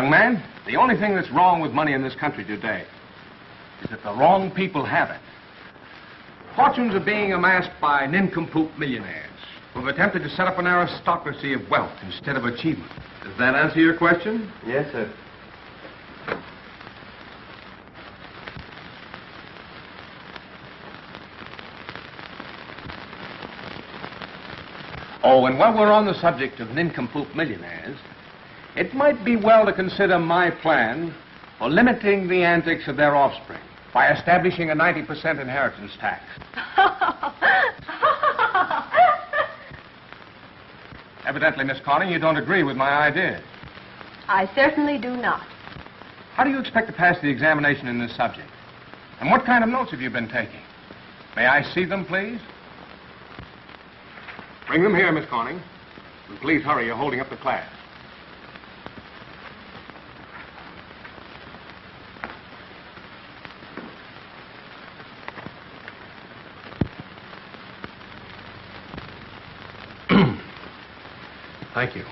Young man, the only thing that's wrong with money in this country today is that the wrong people have it. Fortunes are being amassed by nincompoop millionaires who have attempted to set up an aristocracy of wealth instead of achievement. Does that answer your question? Yes, sir. Oh, and while we're on the subject of nincompoop millionaires, it might be well to consider my plan for limiting the antics of their offspring by establishing a 90% inheritance tax. Evidently, Miss Corning, you don't agree with my ideas. I certainly do not. How do you expect to pass the examination in this subject? And what kind of notes have you been taking? May I see them, please? Bring them here, Miss Corning. And please hurry, you're holding up the class. Thank you.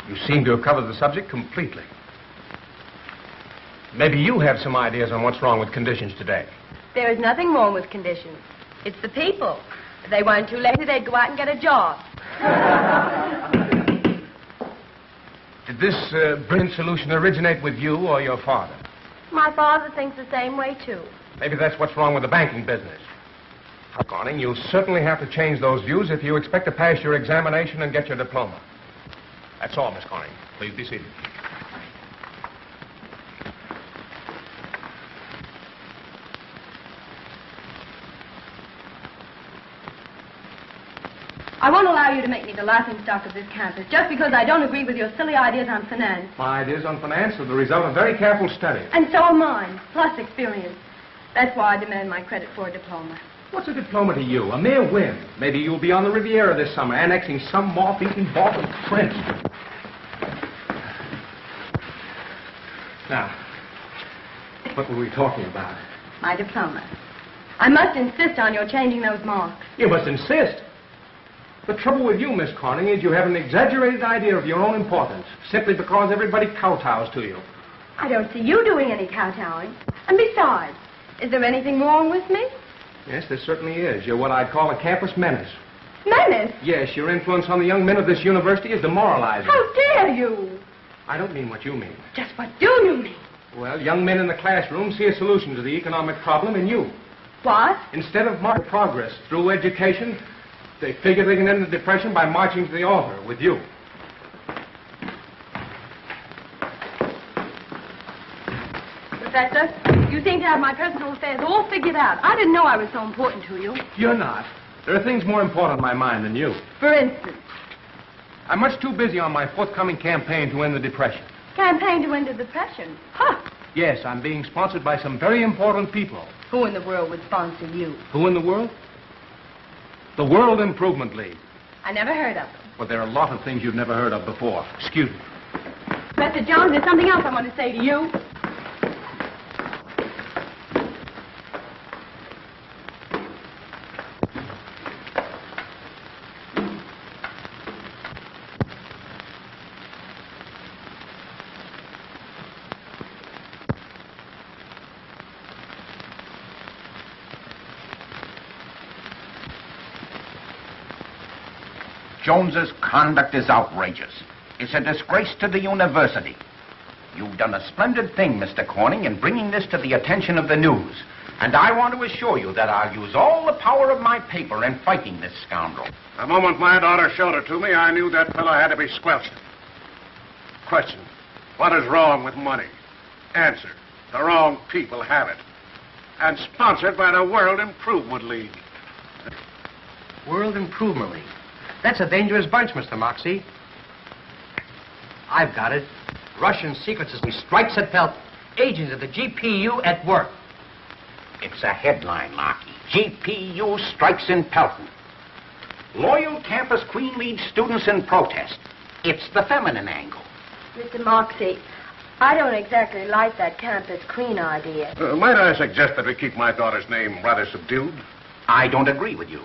You seem to have covered the subject completely. Maybe you have some ideas on what's wrong with conditions today. There is nothing wrong with conditions. It's the people. If they weren't too lazy, they'd go out and get a job. Did this brilliant solution originate with you or your father? My father thinks the same way, too. Maybe that's what's wrong with the banking business. Corning, you'll certainly have to change those views if you expect to pass your examination and get your diploma. That's all, Miss Corning. Please be seated. I won't allow you to make me the laughingstock of this campus just because I don't agree with your silly ideas on finance. My ideas on finance are the result of very careful study. And so are mine, plus experience. That's why I demand my credit for a diploma. What's a diploma to you? A mere whim. Maybe you'll be on the Riviera this summer, annexing some moth-eaten Balkan prince. Now, what were we talking about? My diploma. I must insist on your changing those marks. You must insist. The trouble with you, Miss Corning, is you have an exaggerated idea of your own importance, simply because everybody kowtows to you. I don't see you doing any kowtowing. And besides, is there anything wrong with me? Yes, there certainly is. You're what I'd call a campus menace. Menace? Yes, your influence on the young men of this university is demoralizing. How dare you? I don't mean what you mean. Just what do you mean? Well, young men in the classroom see a solution to the economic problem in you. What? Instead of marking progress through education, they figure they can end the depression by marching to the altar with you. Professor, you seem to have my personal affairs all figured out. I didn't know I was so important to you. You're not. There are things more important on my mind than you. For instance? I'm much too busy on my forthcoming campaign to end the depression. Campaign to end the depression? Huh. Yes, I'm being sponsored by some very important people. Who in the world would sponsor you? Who in the world? The World Improvement League. I never heard of them. Well, there are a lot of things you've never heard of before. Excuse me. Professor Jones, there's something else I want to say to you. Jones's conduct is outrageous. It's a disgrace to the university. You've done a splendid thing, Mr. Corning, in bringing this to the attention of the news. And I want to assure you that I'll use all the power of my paper in fighting this scoundrel. The moment my daughter showed it to me, I knew that fellow had to be squelched. Question: what is wrong with money? Answer: the wrong people have it. And sponsored by the World Improvement League. World Improvement League? That's a dangerous bunch, Mr. Moxie. I've got it. Russian Secret Society strikes at Pelton. Agents of the GPU at work. It's a headline, Larky. GPU strikes in Pelton. Loyal campus queen leads students in protest. It's the feminine angle. Mr. Moxie, I don't exactly like that campus queen idea. Might I suggest that we keep my daughter's name rather subdued? I don't agree with you.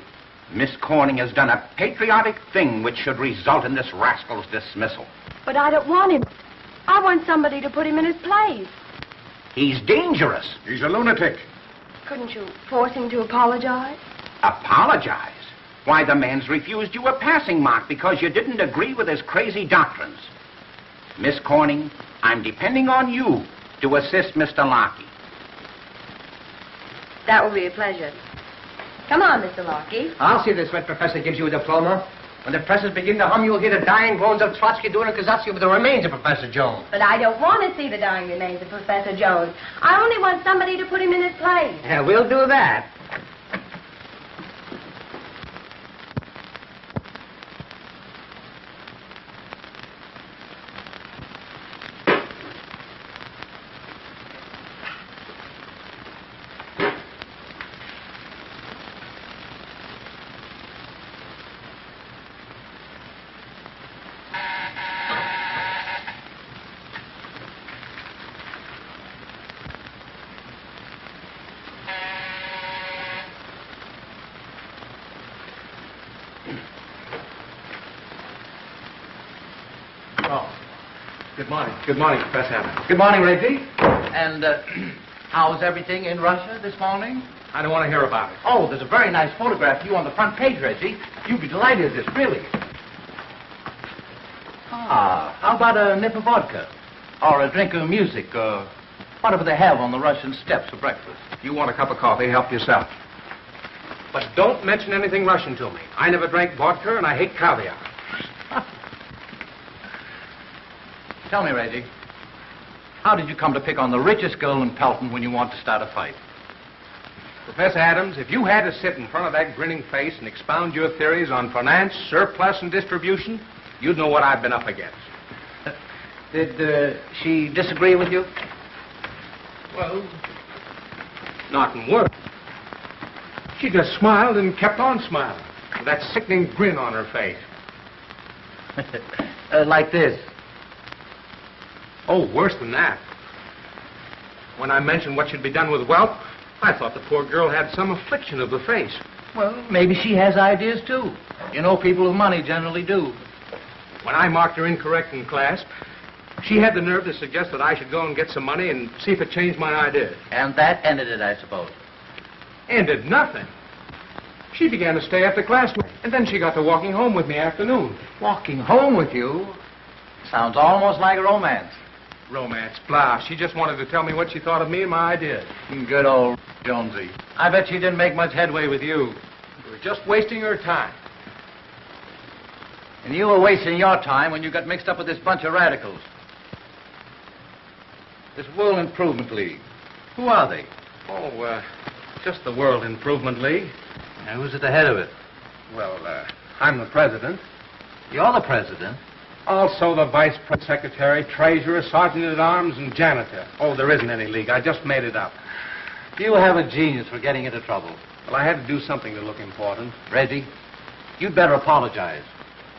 Miss Corning has done a patriotic thing which should result in this rascal's dismissal. But I don't want him. I want somebody to put him in his place. He's dangerous. He's a lunatic. Couldn't you force him to apologize? Apologize? Why, the man's refused you a passing mark because you didn't agree with his crazy doctrines. Miss Corning, I'm depending on you to assist Mr. Larkey. That will be a pleasure. Come on, Mr. Larkey. I'll see this when Professor gives you a diploma. When the presses begin to hum, you'll hear the dying groans of Trotsky doing a Kazatsky with the remains of Professor Jones. But I don't want to see the dying remains of Professor Jones. I only want somebody to put him in his place. Yeah, we'll do that. Good morning, Professor Adams. Good morning, Reggie. And how's everything in Russia this morning? I don't want to hear about it. Oh, there's a very nice photograph of you on the front page, Reggie. You'd be delighted with this, really. Ah, how about a nip of vodka? Or a drink of music, or whatever they have on the Russian steppes for breakfast. If you want a cup of coffee, help yourself. But don't mention anything Russian to me. I never drank vodka, and I hate caviar. Tell me, Reggie, how did you come to pick on the richest girl in Pelton when you want to start a fight? Professor Adams, if you had to sit in front of that grinning face and expound your theories on finance, surplus, and distribution, you'd know what I've been up against. Did she disagree with you? Well, not in words. She just smiled and kept on smiling, with that sickening grin on her face. Like this. Oh, worse than that. When I mentioned what should be done with wealth, I thought the poor girl had some affliction of the face. Well, maybe she has ideas, too. You know, people with money generally do. When I marked her incorrect in class, she had the nerve to suggest that I should go and get some money and see if it changed my ideas. And that ended it, I suppose. Ended nothing. She began to stay after class, and then she got to walking home with me afternoon. Walking home with you? Sounds almost like a romance. Romance, blah. She just wanted to tell me what she thought of me and my ideas. Good old Jonesy. I bet she didn't make much headway with you. You were just wasting her time. And you were wasting your time when you got mixed up with this bunch of radicals. This World Improvement League. Who are they? Oh, just the World Improvement League. And who's at the head of it? Well, I'm the president. You're the president? Also the vice secretary, treasurer, sergeant-at-arms, and janitor. Oh, there isn't any league. I just made it up. You have a genius for getting into trouble. Well, I had to do something to look important. Reggie, you'd better apologize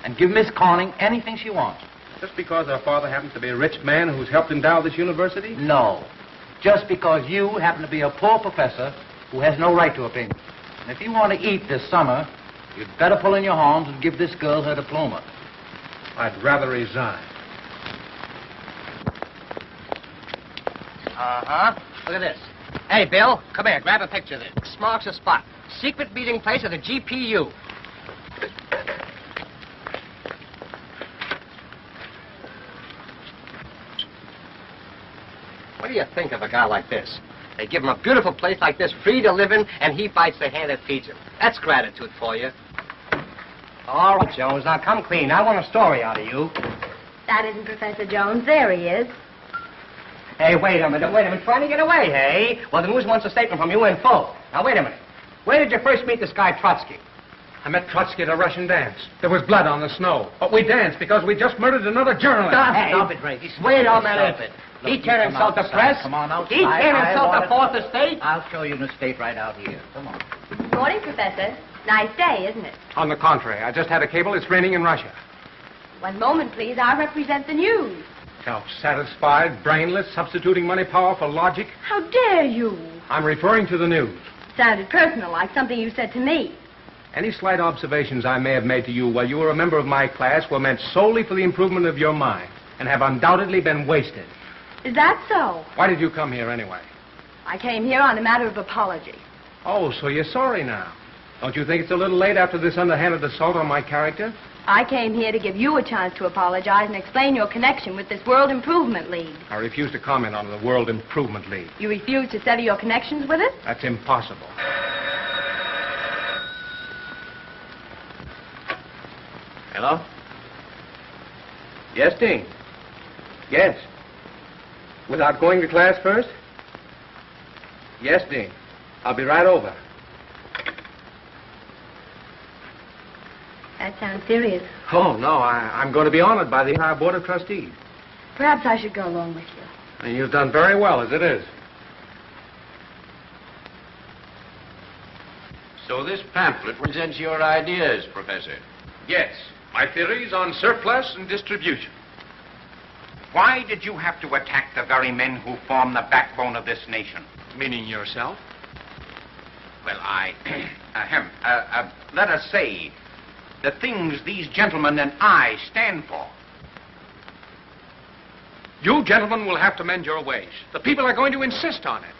and give Miss Corning anything she wants. Just because her father happens to be a rich man who's helped endow this university? No. Just because you happen to be a poor professor who has no right to opinion. And if you want to eat this summer, you'd better pull in your horns and give this girl her diploma. I'd rather resign. Uh-huh. Look at this. Hey, Bill, come here. Grab a picture of this. This marks the spot. Secret meeting place of the GPU. What do you think of a guy like this? They give him a beautiful place like this, free to live in, and he bites the hand that feeds him. That's gratitude for you. All right, Jones, now come clean. I want a story out of you. That isn't Professor Jones. There he is. Hey, wait a minute. Trying to get away, hey? Well, the news wants a statement from you in full. Now, wait a minute. Where did you first meet this guy, Trotsky? I met Trotsky at a Russian dance. There was blood on the snow. But we danced because we just murdered another journalist. Stop it, Reggie. Wait a minute. Stop it. He turned himself to press. Come on outside. He turned himself to fourth estate. I'll show you the state right out here. Come on. Morning, Professor. Nice day, isn't it? On the contrary, I just had a cable. It's raining in Russia. One moment, please. I represent the news. Self-satisfied, brainless, substituting money power for logic. How dare you? I'm referring to the news. Sounded personal, like something you said to me. Any slight observations I may have made to you while you were a member of my class were meant solely for the improvement of your mind. and have undoubtedly been wasted. Is that so? Why did you come here anyway? I came here on a matter of apology. Oh, so you're sorry now. Don't you think it's a little late after this underhanded assault on my character? I came here to give you a chance to apologize and explain your connection with this World Improvement League. I refuse to comment on the World Improvement League. You refuse to sever your connections with it? That's impossible. Hello? Yes, Dean. Yes. Without going to class first? Yes, Dean. I'll be right over. That sounds serious. Oh, no, I'm going to be honored by the entire Board of Trustees. Perhaps I should go along with you. And you've done very well, as it is. So this pamphlet presents your ideas, Professor. Yes, my theories on surplus and distribution. Why did you have to attack the very men who form the backbone of this nation? Meaning yourself? Well, let us say, the things these gentlemen and I stand for. You gentlemen will have to mend your ways. The people are going to insist on it.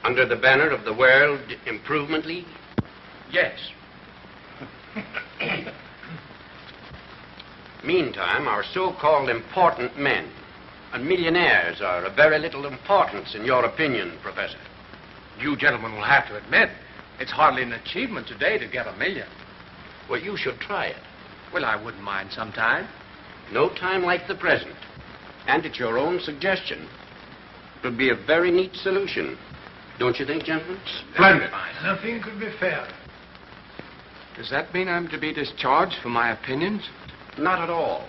Under the banner of the World Improvement League? Yes. Meantime, our so-called important men and millionaires are of very little importance in your opinion, Professor. You gentlemen will have to admit, it's hardly an achievement today to get $1 million. Well, you should try it. Well, I wouldn't mind some time. No time like the present. And at your own suggestion. It would be a very neat solution. Don't you think, gentlemen? Splendid. Nothing could be fairer. Does that mean I'm to be discharged for my opinions? Not at all.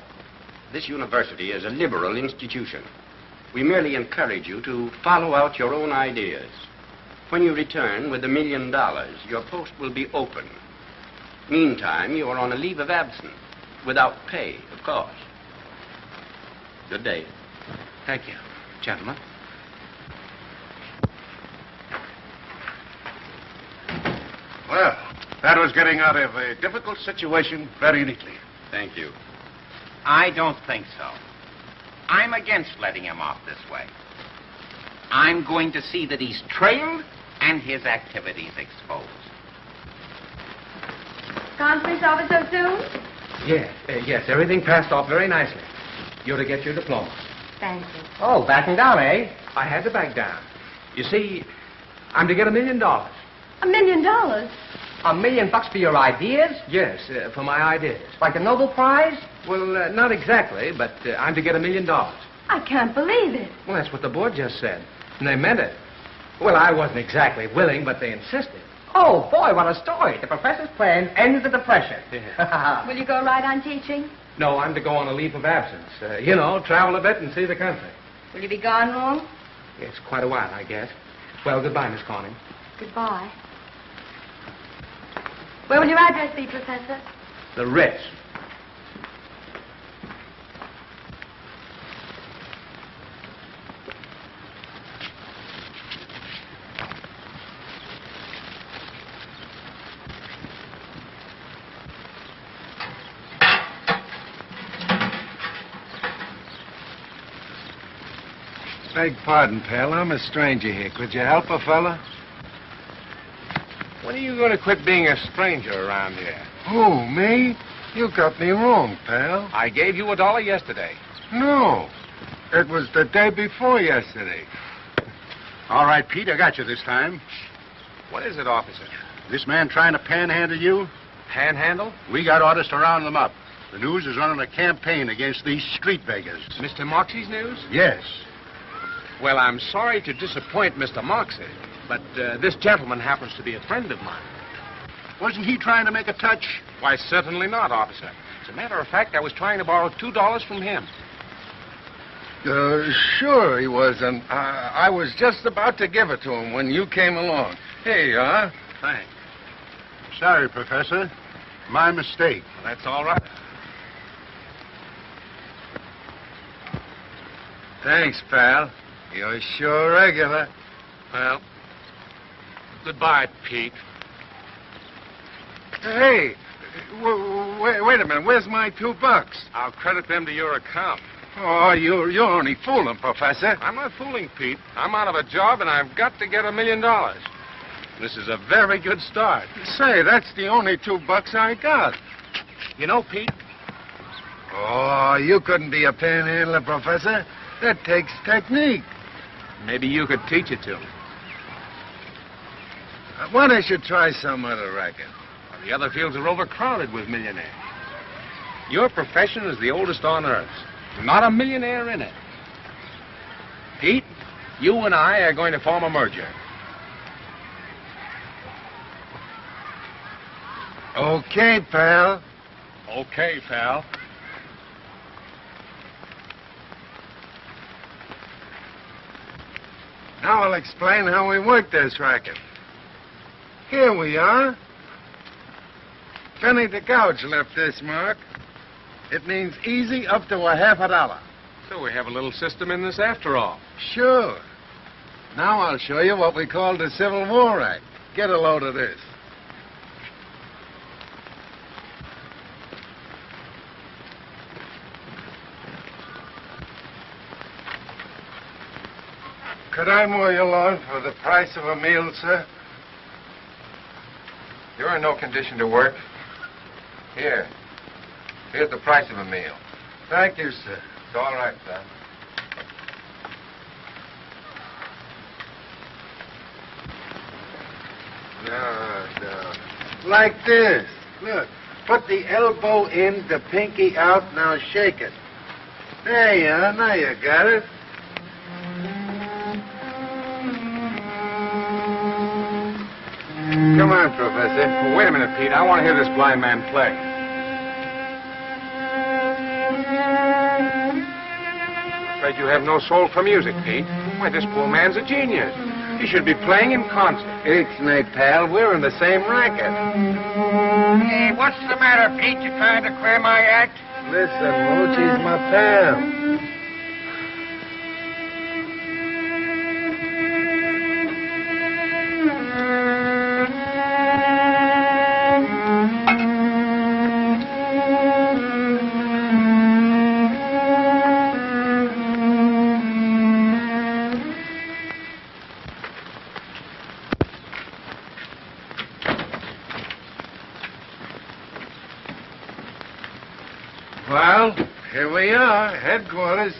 This university is a liberal institution. We merely encourage you to follow out your own ideas. When you return with $1 million, your post will be open. Meantime, you are on a leave of absence, without pay, of course. Good day. Thank you, gentlemen. Well, that was getting out of a difficult situation very neatly. Thank you. I don't think so. I'm against letting him off this way. I'm going to see that he's trailed and his activities exposed. Conference over so soon? Yes, everything passed off very nicely. You're to get your diploma. Thank you. Oh, backing down, eh? I had to back down. You see, I'm to get $1 million. $1 million? $1 million for your ideas? Yes, for my ideas. Like a Nobel Prize? Well, not exactly, but I'm to get $1 million. I can't believe it. Well, that's what the board just said. And they meant it. Well, I wasn't exactly willing, but they insisted. Oh, boy, what a story. The professor's plan ends the depression. Will you go right on teaching? No, I'm to go on a leave of absence. Travel a bit and see the country. Will you be gone long? Yes, quite a while, I guess. Well, goodbye, Miss Corning. Goodbye. Where will your address be, Professor? The Ritz. Beg pardon, pal. I'm a stranger here. Could you help a fella? When are you going to quit being a stranger around here? Who, me? You got me wrong, pal. I gave you $1 yesterday. No. It was the day before yesterday. All right, Pete, I got you this time. What is it, officer? This man trying to panhandle you? Panhandle? We got orders to round them up. The news is running a campaign against these street beggars. Mr. Moxie's news? Yes. Well, I'm sorry to disappoint Mr. Moxie, but this gentleman happens to be a friend of mine. Wasn't he trying to make a touch? Why, certainly not, officer. As a matter of fact, I was trying to borrow $2 from him. Sure he was, and I was just about to give it to him when you came along. Here you are. Thanks. Sorry, Professor. My mistake. That's all right. Thanks, pal. You're sure regular. Well, goodbye, Pete. Hey, Wait a minute. Where's my $2? I'll credit them to your account. Oh, you're only fooling, Professor. I'm not fooling, Pete. I'm out of a job, and I've got to get $1 million. This is a very good start. Say, that's the only $2 I got. You know, Pete, Oh, you couldn't be a panhandler, Professor. That takes technique. maybe you could teach it to me. Why don't you try some other racket? The other fields are overcrowded with millionaires. Your profession is the oldest on earth. Not a millionaire in it. Pete, you and I are going to form a merger. Okay, pal. Okay, pal. Now I'll explain how we work this racket. Here we are. Penny to gouge left this mark. It means easy up to a $50. So we have a little system in this after all. Sure. Now I'll show you what we call the Civil War Act. Get a load of this. Could I mow your lawn for the price of a meal, sir? You're in no condition to work. Here's the price of a meal. Thank you, sir. It's all right, son. No. Like this. Look. Put the elbow in, the pinky out. Now shake it. There you are. Now you got it. Come on, Professor. Well, wait a minute, Pete. I want to hear this blind man play. I'm afraid you have no soul for music, Pete. Why, this poor man's a genius. He should be playing in concert. Ixnay, pal. We're in the same racket. Hey, what's the matter, Pete? You trying to clear my act? Listen, Mooch, he's my pal. Well, here we are, headquarters.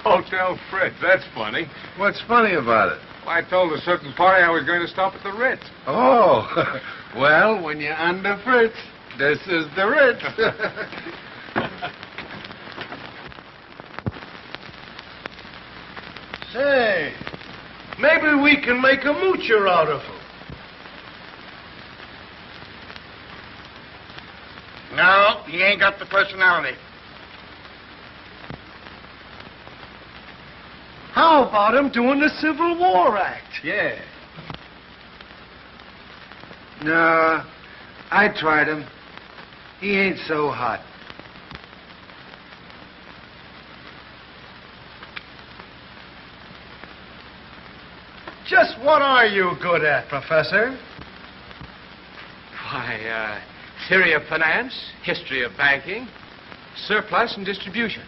Hotel Fritz. That's funny. What's funny about it? Well, I told a certain party I was going to stop at the Ritz. Oh, well, when you're under Fritz, this is the Ritz. Say, maybe we can make a moocher out of him. No, he ain't got the personality. How about him doing the Civil War Act? Yeah. No, I tried him. He ain't so hot. Just what are you good at, Professor? Why, theory of finance, history of banking, surplus and distribution.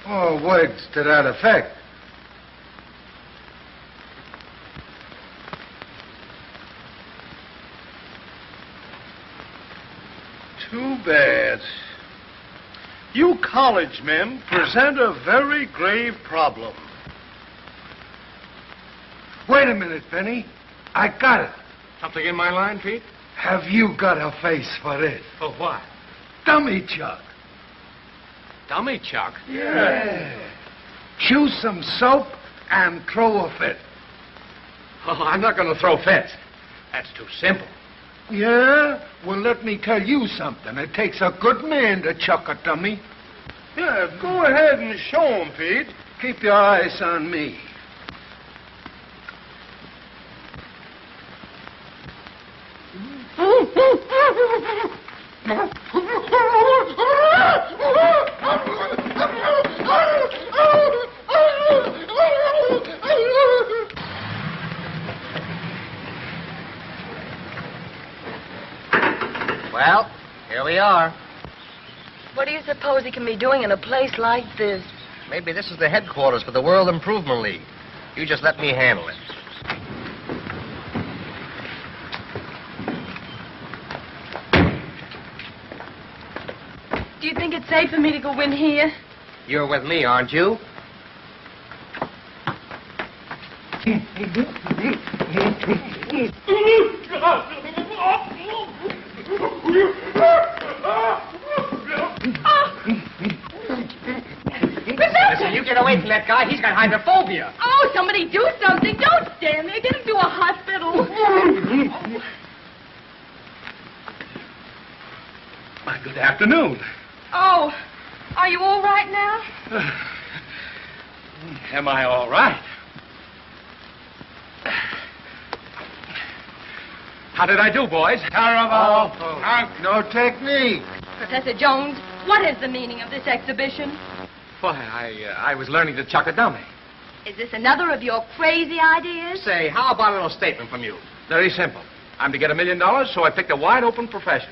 Oh, words to that effect. Too bad. You college men present a very grave problem. Wait a minute, Penny. I got it. Something in my line, Pete? Have you got a face for this? For what? Dummy chuck. Dummy chuck? Yeah. Chew some soap and throw a fit. Oh, I'm not going to throw fits. That's too simple. Yeah? Well, let me tell you something. It takes a good man to chuck a dummy. Yeah, go ahead and show him, Pete. Keep your eyes on me. Well, here we are. What do you suppose he can be doing in a place like this? Maybe this is the headquarters for the World Improvement League. You just let me handle it. Do you think it's safe for me to go in here? You're with me, aren't you? Listen, you get away from that guy. He's got hydrophobia. Oh, somebody do something. Don't stand there. Get him to a hospital. Why, good afternoon. Oh, are you all right now? Am I all right? How did I do, boys? Terrible. No technique. Professor Jones, what is the meaning of this exhibition? Why, I was learning to chuck a dummy. Is this another of your crazy ideas? Say, how about a little statement from you? Very simple. I'm to get $1 million, so I picked a wide-open profession.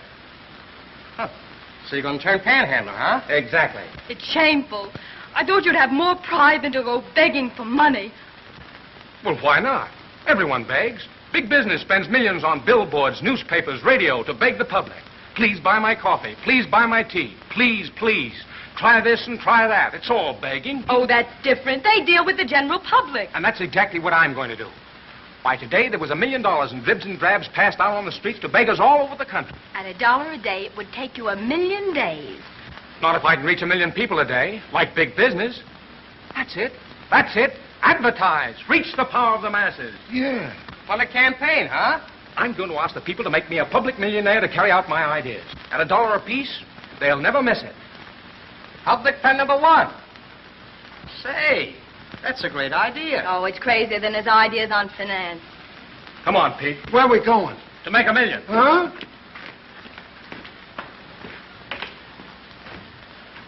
Huh. So you're going to turn panhandler, huh? Exactly. It's shameful. I thought you'd have more pride than to go begging for money. Well, why not? Everyone begs. Big business spends millions on billboards, newspapers, radio to beg the public. Please buy my coffee. Please buy my tea. Please, please. Try this and try that. It's all begging. Oh, that's different. They deal with the general public. And that's exactly what I'm going to do. Why, today there was $1 million in dribs and drabs passed out on the streets to beggars all over the country. At $1 a day, it would take you 1,000,000 days. Not if I can reach 1 million people a day, like big business. That's it. That's it. Advertise. Reach the power of the masses. Yeah. On a campaign, huh? I'm going to ask the people to make me a public millionaire to carry out my ideas. At $1 apiece, they'll never miss it. Public pen number 1. Say, that's a great idea. Oh, it's crazier than his ideas on finance. Come on, Pete. Where are we going? To make $1 million. Huh?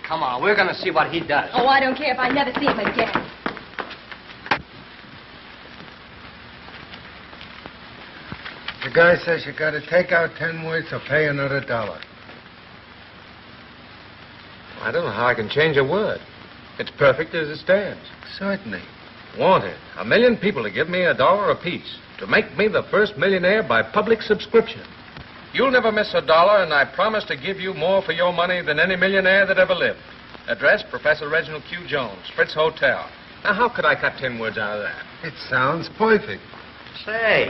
Come on, we're going to see what he does. Oh, I don't care if I never see him again. The guy says you got to take out 10 words or pay another $1. I don't know how I can change a word. It's perfect as it stands. Certainly. Wanted 1 million people to give me $1 apiece to make me the first millionaire by public subscription. You'll never miss $1, and I promise to give you more for your money than any millionaire that ever lived. Address, Professor Reginald Q. Jones, Fritz Hotel. Now, how could I cut 10 words out of that? It sounds perfect. Say,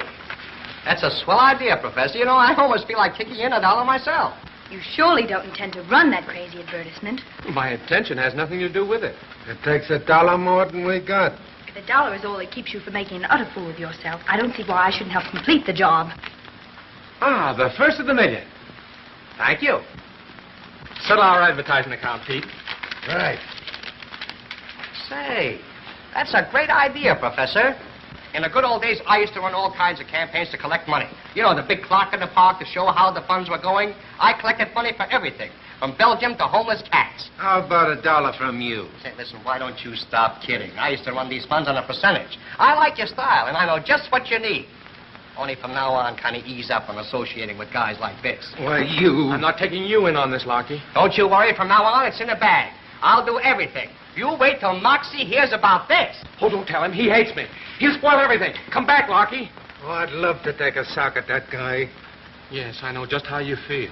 that's a swell idea, Professor. You know, I almost feel like kicking in $1 myself. You surely don't intend to run that crazy advertisement. My intention has nothing to do with it. It takes $1 more than we got. If $1 is all that keeps you from making an utter fool of yourself, I don't see why I shouldn't help complete the job. Ah, the first of the million. Thank you. Settle our advertising account, Pete. Right. Say, that's a great idea, Professor. In the good old days, I used to run all kinds of campaigns to collect money. You know, the big clock in the park to show how the funds were going. I collected money for everything, from Belgium to homeless cats. How about $1 from you? Say, listen, why don't you stop kidding? I used to run these funds on a percentage. I like your style, and I know just what you need. Only from now on, kind of ease up on associating with guys like this. Why, you... I'm not taking you in on this, Lockie. Don't you worry. From now on, it's in the bag. I'll do everything. You wait till Moxie hears about this. Oh, don't tell him. He hates me. He'll spoil everything. Come back, Lockie. Oh, I'd love to take a sock at that guy. Yes, I know just how you feel.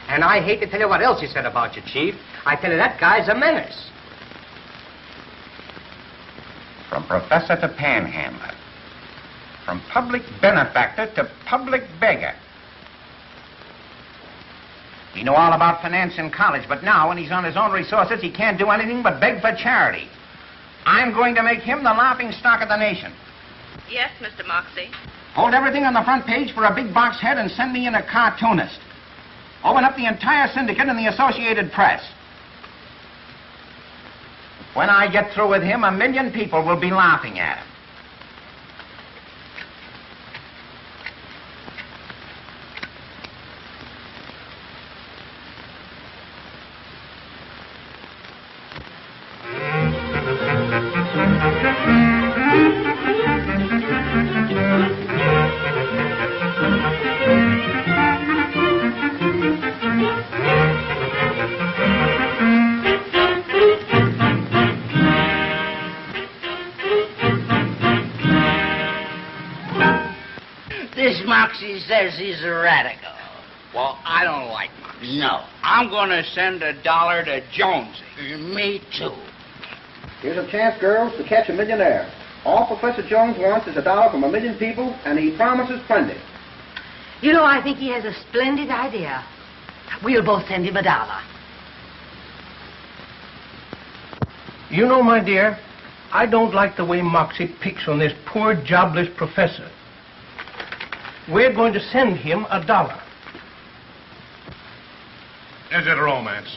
And I hate to tell you what else he said about you, Chief. I tell you, that guy's a menace. From professor to panhandler. From public benefactor to public beggar. He knew all about finance in college, but now, when he's on his own resources, he can't do anything but beg for charity. I'm going to make him the laughing stock of the nation. Yes, Mr. Moxie. Hold everything on the front page for a big box head and send me in a cartoonist. Open up the entire syndicate in the Associated Press. When I get through with him, 1 million people will be laughing at him. Moxie says he's a radical. Well, I don't like Moxie. No. I'm going to send $1 to Jonesy. Me too. Here's a chance, girls, to catch a millionaire. All Professor Jones wants is $1 from 1,000,000 people, and he promises plenty. You know, I think he has a splendid idea. We'll both send him $1. You know, my dear, I don't like the way Moxie picks on this poor, jobless professor. We're going to send him $1. Is it romance?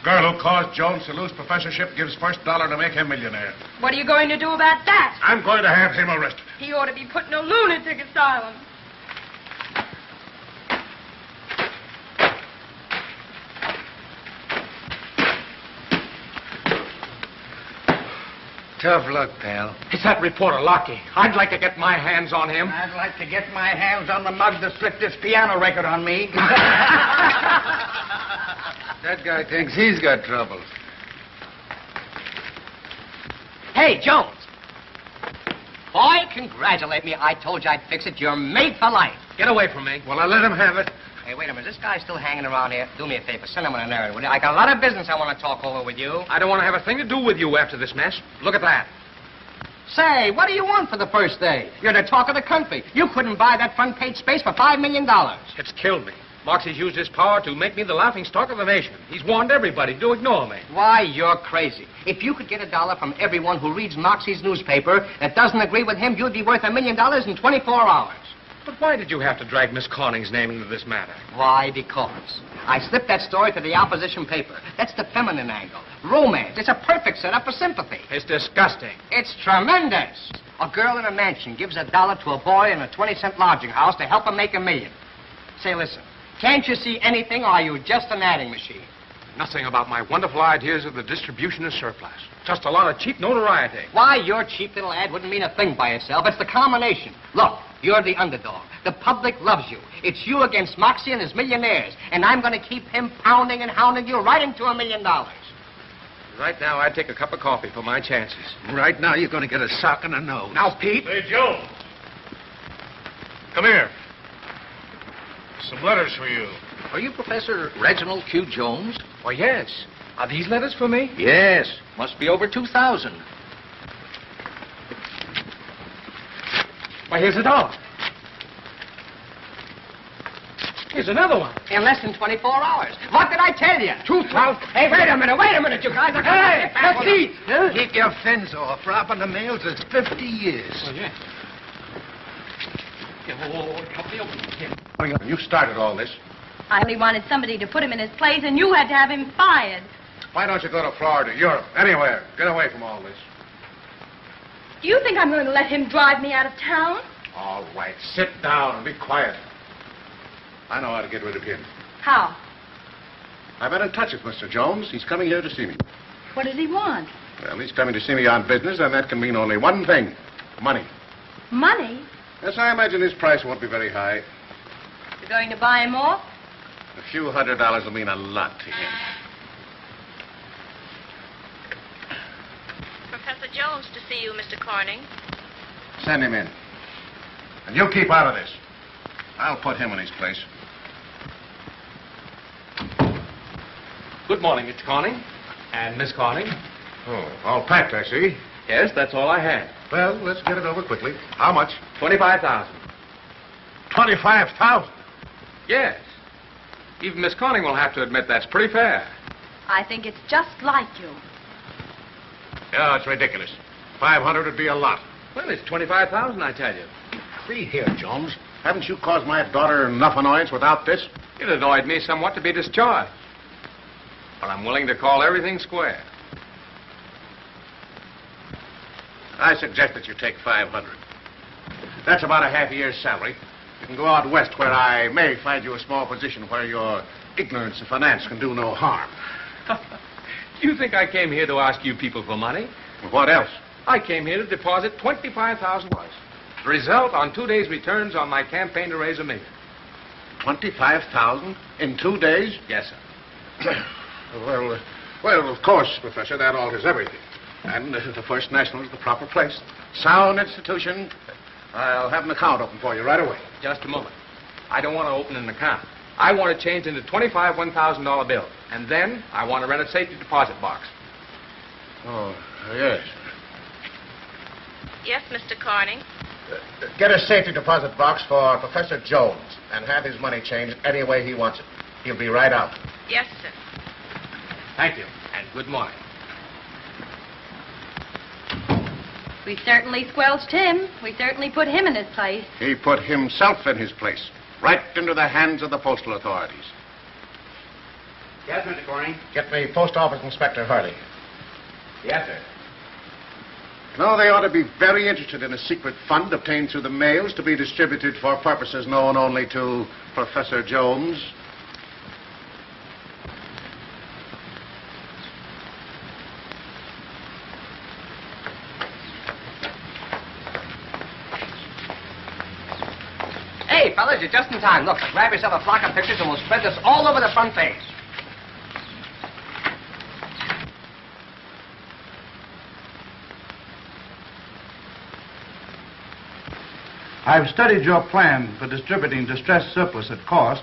Girl who caused Jones to lose professorship gives first dollar to make him millionaire. What are you going to do about that? I'm going to have him arrested. He ought to be put in a lunatic asylum. Tough luck, pal. It's that reporter, LIKE. I'd like to get my hands on him. I'd like to get my hands on the mug that slipped this piano record on me. That guy thinks he's got troubles. Hey, Jones. Boy, congratulate me. I told you I'd fix it. You're made for life. Get away from me. Well, I let him have it. Hey, wait a minute. This guy's still hanging around here. Do me a favor. Send him on an errand, will you? I got a lot of business I want to talk over with you. I don't want to have a thing to do with you after this mess. Look at that. Say, what do you want for the first day? You're the talk of the country. You couldn't buy that front page space for $5 million. It's killed me. Moxie's used his power to make me the laughing stock of the nation. He's warned everybody to ignore me. Why, you're crazy. If you could get $1 from everyone who reads Moxie's newspaper that doesn't agree with him, you'd be worth $1 million in 24 hours. But why did you have to drag Miss Corning's name into this matter? Why? Because I slipped that story to the opposition paper. That's the feminine angle. Romance. It's a perfect setup for sympathy. It's disgusting. It's tremendous. A girl in a mansion gives $1 to a boy in a 20-cent lodging house to help him make $1 million. Say, listen, can't you see anything, or are you just an adding machine? Nothing about my wonderful ideas of the distribution of surplus. Just a lot of cheap notoriety. Why, your cheap little ad wouldn't mean a thing by itself. It's the combination. Look, you're the underdog. The public loves you. It's you against Moxie and his millionaires. And I'm going to keep him pounding and hounding you right into $1 million. Right now, I'd take a cup of coffee for my chances. Right now, you're going to get a sock in the nose. Now, Pete. Hey, Jones. Come here. Some letters for you. Are you Professor Reginald Q. Jones? Why, yes. Are these letters for me? Yes. Must be over 2,000. Why, here's $1. Here's another one. In less than 24 hours. What did I tell you? 2,000. Hey, wait a minute, you guys. Hey, let's eat. Keep your fins off. Robbing the mails is 50 years. Oh, yeah. You started all this. I only wanted somebody to put him in his place, and you had to have him fired. Why don't you go to Florida, Europe, anywhere? Get away from all this. Do you think I'm going to let him drive me out of town? All right, sit down and be quiet. I know how to get rid of him. How? I've been in touch with Mr. Jones. He's coming here to see me. What does he want? Well, he's coming to see me on business, and that can mean only one thing. Money. Money? Yes, I imagine his price won't be very high. You're going to buy him off? A few $100 will mean a lot to him. Professor Jones to see you, Mr. Corning. Send him in. And you keep out of this. I'll put him in his place. Good morning, Mr. Corning. And Miss Corning. Oh, all packed, I see. Yes, that's all I had. Well, let's get it over quickly. How much? $25,000. 25,000. Yes. Even Miss Corning will have to admit that's pretty fair. I think it's just like you. Yeah, it's ridiculous. 500 would be a lot. Well, it's $25,000, I tell you. See here, Jones. Haven't you caused my daughter enough annoyance without this? It annoyed me somewhat to be discharged. But I'm willing to call everything square. I suggest that you take 500. That's about a half a year's salary. You can go out west where I may find you a small position where your ignorance of finance can do no harm. You think I came here to ask you people for money? What else? I came here to deposit $25,000. The result on 2 days' returns on my campaign to raise $1 million. 25,000 in 2 days? Yes, sir. Well, of course, Professor, that alters everything. And the First National is the proper place. Sound institution. I'll have an account open for you right away. Just a moment. I don't want to open an account. I want to change into 25 $1,000 bills. And then I want to rent a safety deposit box. Oh, yes. Yes, Mr. Corning. Get a safety deposit box for Professor Jones and have his money changed any way he wants it. He'll be right out. Yes, sir. Thank you, and good morning. We certainly squelched him. We certainly put him in his place. He put himself in his place, right into the hands of the postal authorities. Yes, Mr. Corning. Get me Post Office Inspector Hardy. Yes, sir. No, they ought to be very interested in a secret fund obtained through the mails to be distributed for purposes known only to Professor Jones. Hey, fellas, you're just in time. Look, grab yourself a flock of pictures and we'll spread this all over the front page. I've studied your plan for distributing distressed surplus at cost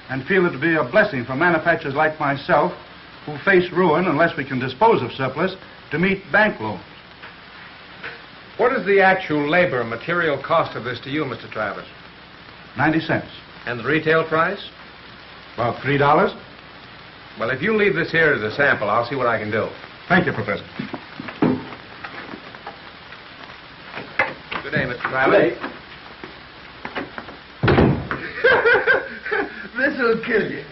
and feel it to be a blessing for manufacturers like myself who face ruin unless we can dispose of surplus to meet bank loans. What is the actual labor and material cost of this to you, Mr. Travis? 90 cents. And the retail price? About $3. Well, if you leave this here as a sample, I'll see what I can do. Thank you, Professor. Good day, Mr. Travis. This'll kill you.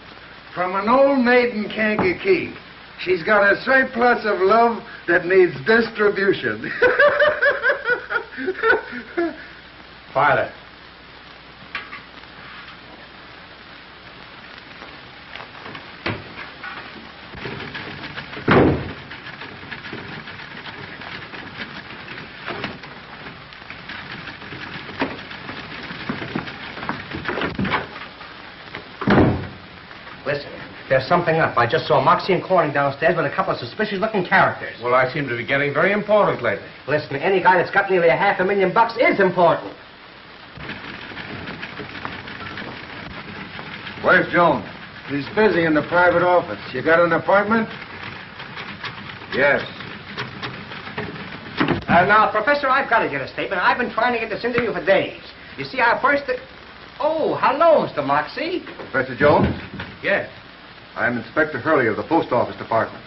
From an old maid in Kankakee. She's got a surplus of love that needs distribution. Father. Listen, there's something up. I just saw Moxie and Corning downstairs with a couple of suspicious-looking characters. Well, I seem to be getting very important lately. Listen, any guy that's got nearly $500,000 is important. Where's Jones? He's busy in the private office. You got an appointment? Yes. Now, Professor, I've got to get a statement. I've been trying to get this into you for days. You see, I first... Oh, hello, Mr. Moxie. Professor Jones? Yes. I'm Inspector Hurley of the Post Office Department.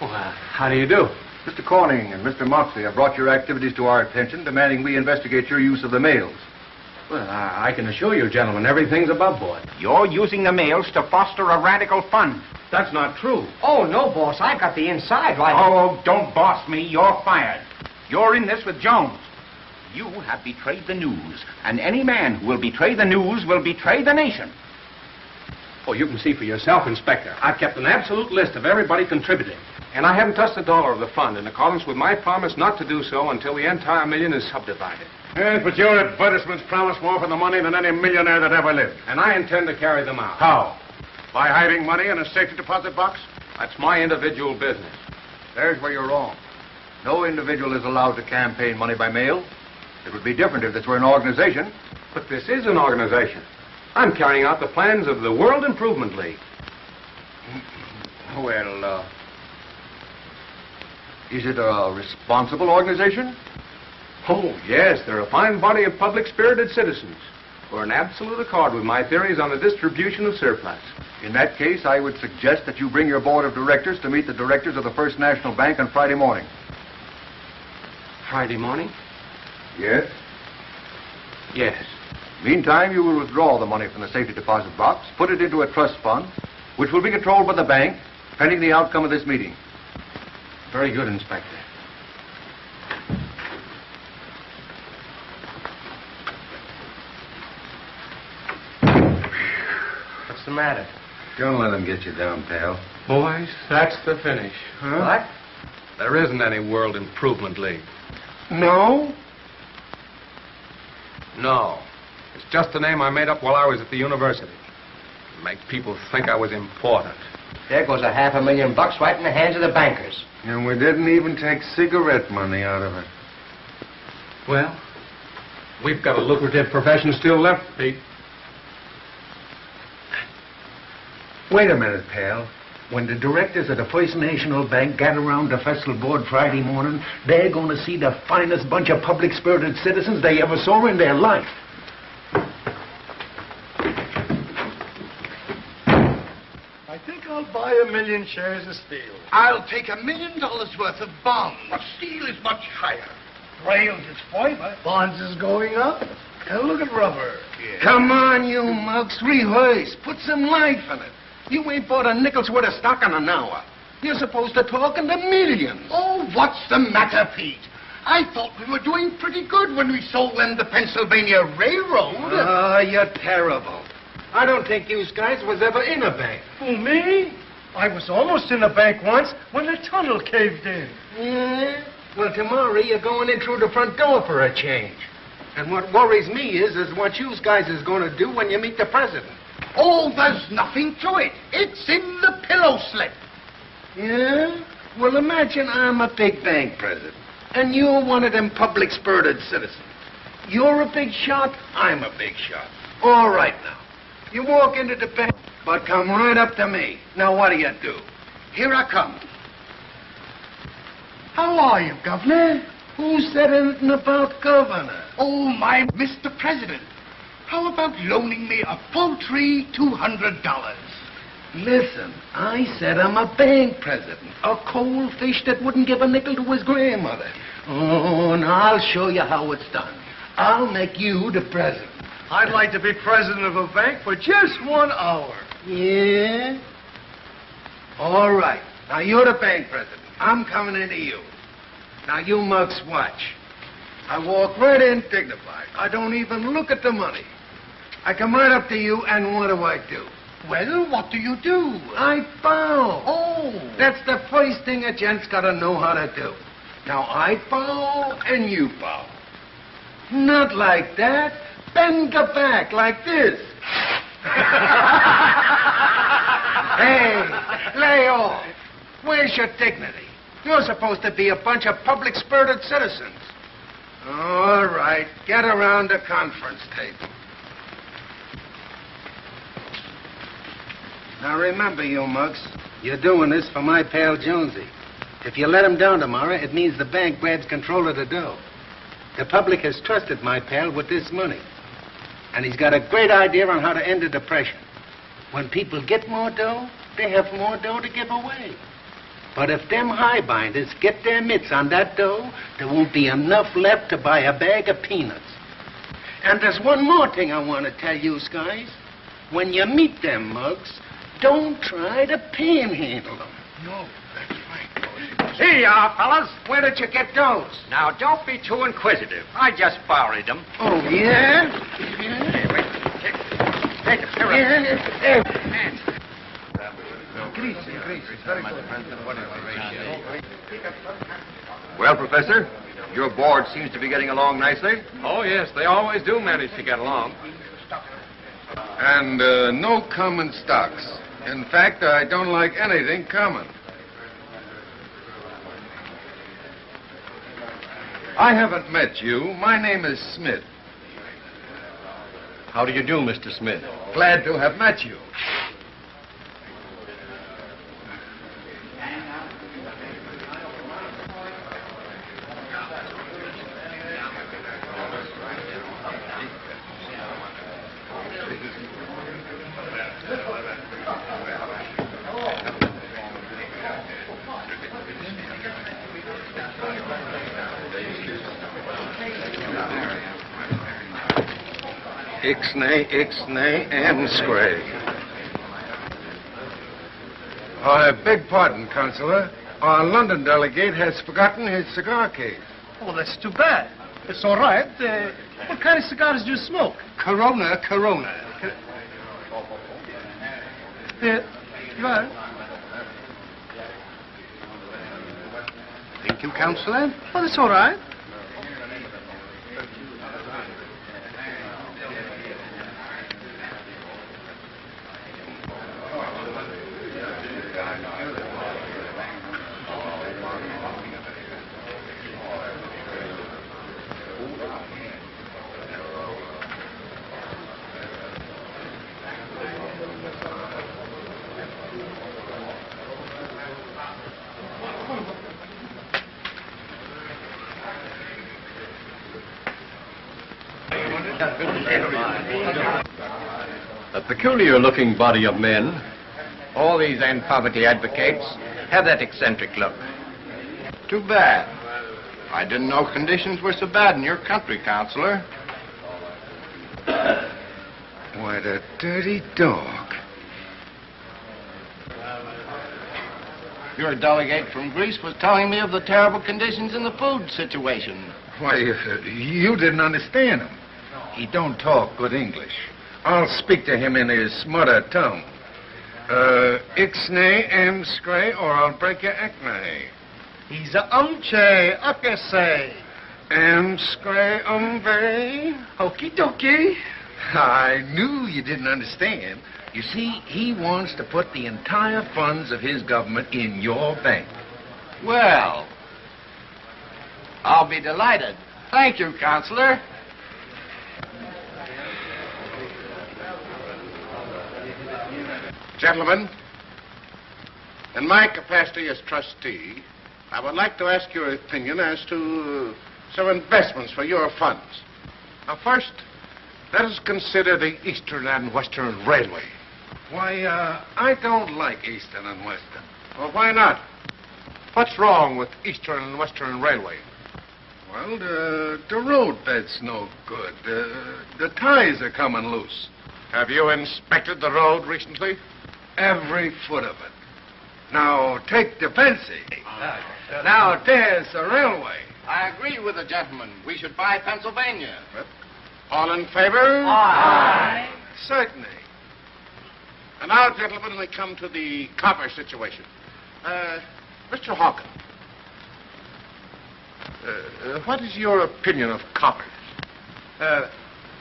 Well, how do you do? Mr. Corning and Mr. Moxley have brought your activities to our attention, demanding we investigate your use of the mails. Well, I can assure you, gentlemen, everything's above board. You're using the mails to foster a radical fund. That's not true. Oh, no, boss. I've got the inside right. Oh, don't boss me. You're fired. You're in this with Jones. You have betrayed the news, and any man who will betray the news will betray the nation. Oh, you can see for yourself, Inspector. I've kept an absolute list of everybody contributing. And I haven't touched a dollar of the fund in accordance with my promise not to do so until the entire million is subdivided. Yes, but your advertisements promise more for the money than any millionaire that ever lived. And I intend to carry them out. How? By hiding money in a safety deposit box? That's my individual business. There's where you're wrong. No individual is allowed to campaign money by mail. It would be different if this were an organization. But this is an organization. I'm carrying out the plans of the World Improvement League. Well, is it a responsible organization? Oh, yes, they're a fine body of public-spirited citizens who are in absolute accord with my theories on the distribution of surplus. In that case, I would suggest that you bring your board of directors to meet the directors of the First National Bank on Friday morning. Friday morning? Yes? Yes. Meantime, you will withdraw the money from the safety deposit box, put it into a trust fund, which will be controlled by the bank, pending the outcome of this meeting. Very good, Inspector. What's the matter? Don't let him get you down, pal. Boys, that's the finish. Huh? What? There isn't any World Improvement League. No? No. It's just a name I made up while I was at the university. To make people think I was important. There goes $500,000 right in the hands of the bankers. And we didn't even take cigarette money out of it. Well, We've got a lucrative profession still left, Pete. Wait a minute, pal. When the directors of the First National Bank gather around the festival board Friday morning, they're going to see the finest bunch of public-spirited citizens they ever saw in their life. I think I'll buy 1 million shares of steel. I'll take $1 million worth of bonds. But steel is much higher. Rails is fiber. Bonds is going up. And look at rubber. Yeah. Come on, you mugs, rehearse. Put some life in it. You ain't bought a nickel's worth of stock in an hour. You're supposed to talk in the millions. Oh, what's the matter, Pete? I thought we were doing pretty good when we sold them the Pennsylvania Railroad. Oh, you're terrible. I don't think you guys was ever in a bank. Who, me? I was almost in a bank once when the tunnel caved in. Yeah? Well, tomorrow you're going in through the front door for a change. And what worries me is what you guys is going to do when you meet the president. Oh, there's nothing to it. It's in the pillow slip. Yeah? Well, imagine I'm a big bank president, and you're one of them public-spirited citizens. You're a big shot, I'm a big shot. All right, now. You walk into the bank, but come right up to me. Now, what do you do? Here I come. How are you, Governor? Who said anything about governor? Oh, my Mr. President. How about loaning me a paltry $200? Listen, I said I'm a bank president. A cold fish that wouldn't give a nickel to his grandmother. Oh, and I'll show you how it's done. I'll make you the president. I'd like to be president of a bank for just 1 hour. Yeah? All right. Now, you're the bank president. I'm coming into you. Now, you mugs watch. I walk right in dignified. I don't even look at the money. I come right up to you, and what do? Well, what do you do? I bow. Oh. That's the first thing a gent's got to know how to do. Now, I bow, and you bow. Not like that. Bend your back like this. Hey, lay off. Where's your dignity? You're supposed to be a bunch of public-spirited citizens. All right, get around the conference table. Now remember, you mugs, you're doing this for my pal Jonesy. If you let him down tomorrow, it means the bank grabs control of the dough. The public has trusted my pal with this money. And he's got a great idea on how to end the depression. When people get more dough, they have more dough to give away. But if them highbinders get their mitts on that dough, there won't be enough left to buy a bag of peanuts. And there's one more thing I want to tell you guys. When you meet them mugs, don't try to panhandle them. No, that's right. Here you are, fellas. Where did you get those? Now, don't be too inquisitive. I just borrowed them. Oh, yeah? Take it. Well, Professor, your board seems to be getting along nicely. Oh, yes, they always do manage to get along. And no common stocks. In fact, I don't like anything common. I haven't met you. My name is Smith. How do you do, Mr. Smith? Glad to have met you. Ixnay, and Scray. I beg pardon, Counselor. Our London delegate has forgotten his cigar case. Oh, that's too bad. It's all right. What kind of cigars do you smoke? Corona. Right. Thank you, Counselor. Oh, that's all right. A peculiar-looking body of men. All these end-poverty advocates have that eccentric look. Too bad. I didn't know conditions were so bad in your country, Counselor. What a dirty dog. Your delegate from Greece was telling me of the terrible conditions in the food situation. Why, you didn't understand him. He don't talk good English. I'll speak to him in his mother tongue. Ixnay and scray, or I'll break your acne. He's a umche, ukase. And scray umbe. Okie dokie. I knew you didn't understand. You see, he wants to put the entire funds of his government in your bank. Well, I'll be delighted. Thank you, Counselor. Gentlemen, in my capacity as trustee, I would like to ask your opinion as to some investments for your funds. Now, first, let us consider the Eastern and Western Railway. Why, I don't like Eastern and Western. Well, why not? What's wrong with Eastern and Western Railway? Well, the road bed's no good. The ties are coming loose. Have you inspected the road recently? Every foot of it. Now, take the fancy. Now, there's the railway. I agree with the gentleman. We should buy Pennsylvania. All in favor? Aye. Certainly. And now, gentlemen, we come to the copper situation. Mr. Hawkins, what is your opinion of coppers?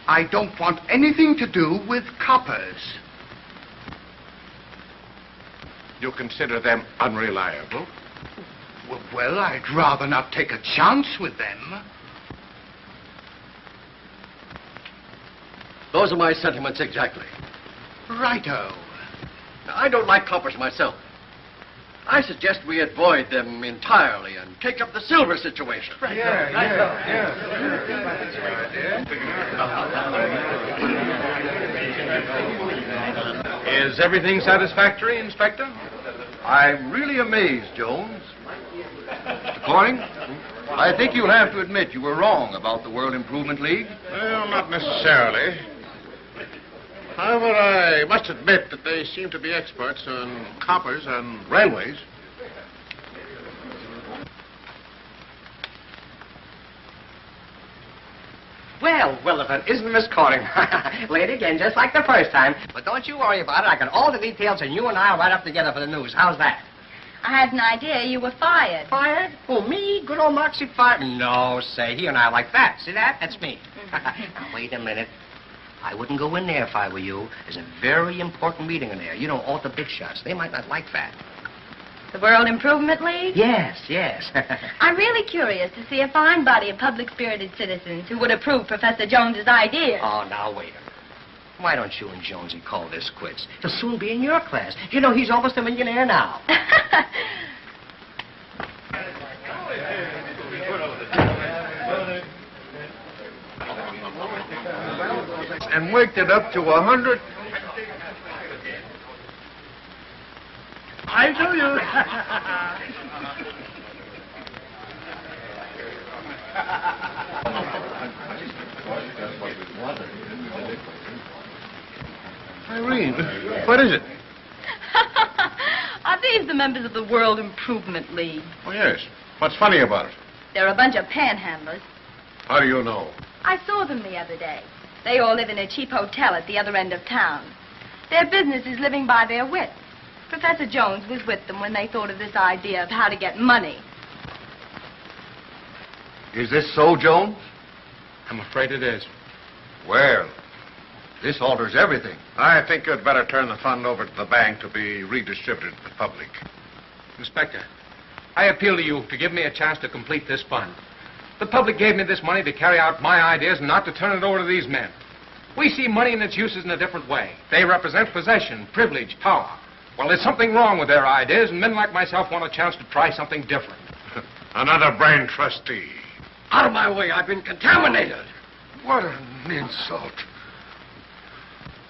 I don't want anything to do with coppers. You consider them unreliable? Well, I'd rather not take a chance with them. Those are my sentiments exactly. Righto. I don't like coppers myself. I suggest we avoid them entirely and take up the silver situation. Is everything satisfactory, Inspector? I'm really amazed, Jones. Mr. Corning, I think you'll have to admit you were wrong about the World Improvement League. Well, not necessarily. However, I must admit that they seem to be experts on coppers and railways. Well, if it isn't Miss Corning. Late again, just like the first time. But don't you worry about it. I got all the details, and you and I will write up together for the news. How's that? I had an idea you were fired. Fired? Oh, me? Good old Moxie fired? No, say, he and I are like that. See that? That's me. Now, wait a minute. I wouldn't go in there if I were you. There's a very important meeting in there. You know, all the big shots. They might not like that. The World Improvement League? Yes. I'm really curious to see a fine body of public-spirited citizens who would approve Professor Jones's idea. Oh, now, wait a minute. Why don't you and Jonesy call this quits? He'll soon be in your class. You know, he's almost a millionaire now. And worked it up to 100. I do you. Irene, what is it? Are these the members of the World Improvement League? Oh, yes. What's funny about it? They're a bunch of panhandlers. How do you know? I saw them the other day. They all live in a cheap hotel at the other end of town. Their business is living by their wits. Professor Jones was with them when they thought of this idea of how to get money. Is this so, Jones? I'm afraid it is. Well, this alters everything. I think you'd better turn the fund over to the bank to be redistributed to the public. Inspector, I appeal to you to give me a chance to complete this fund. The public gave me this money to carry out my ideas and not to turn it over to these men. We see money and its uses in a different way. They represent possession, privilege, power. Well, there's something wrong with their ideas, and men like myself want a chance to try something different. Another brain trustee. Out of my way, I've been contaminated. What an insult.